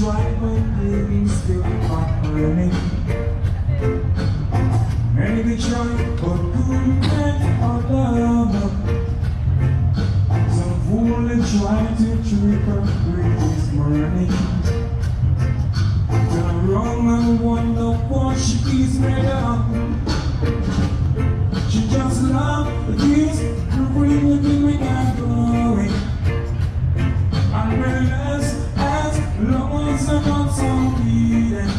try, but they still not learning. Many try, but couldn't get our love. Some fool and try to trick her with his money. Turn around and wonder what she is made of. She just loves this, everything we got going. And realize as long as I'm not so needed.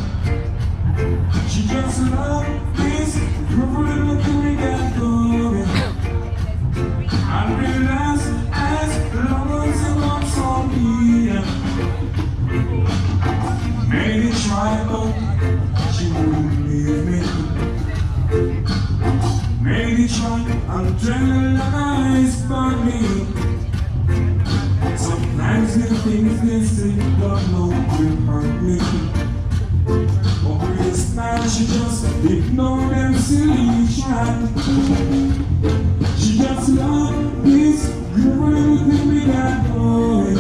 She just loves this, everything we got going. And realize as long as I'm not so needed. Made it try, but she wouldn't leave me. Made it try, I'm adrenalize by me. Sometimes the things they say don't know will hurt me. But this time she just ignore them silly chat. She just love this girl thing we got going.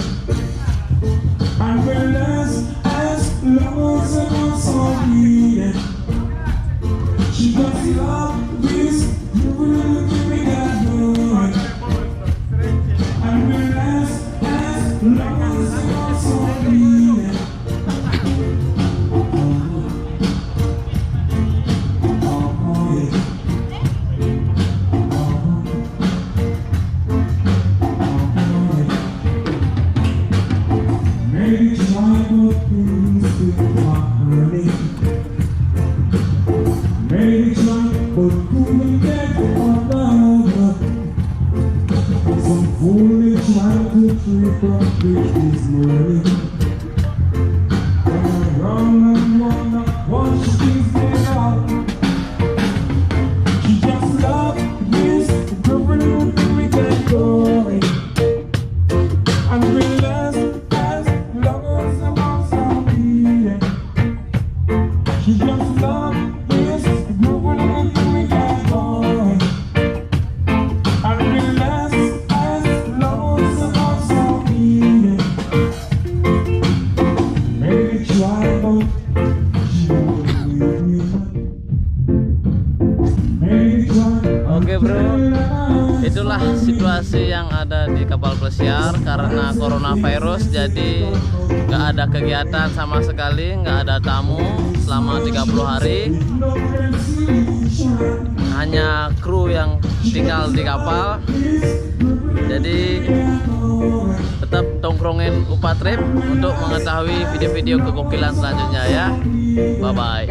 And realize as long as I'm not so needed. She just love this girl thing we got going. And realize as long as I'm not so needed. Maybe try but things still not hurting. Maybe try but couldn't get our love. Some fool is trying to trick us with his money. Turn around and wonder what she's made of. She just loves this everything we get going. And realize as long as I'm not so needed. She just loves this everything we get going. And realize as long as I'm not so needed. Maybe try, but she won't leave me. Maybe try. Oke bro, itulah situasi yang ada di kapal pesiar karena coronavirus. Jadi nggak ada kegiatan sama sekali, nggak ada tamu selama 30 hari. Hanya kru yang tinggal di kapal. Jadi tetap tongkrongin Upa Trip untuk mengetahui video-video kegokilan selanjutnya ya. Bye bye.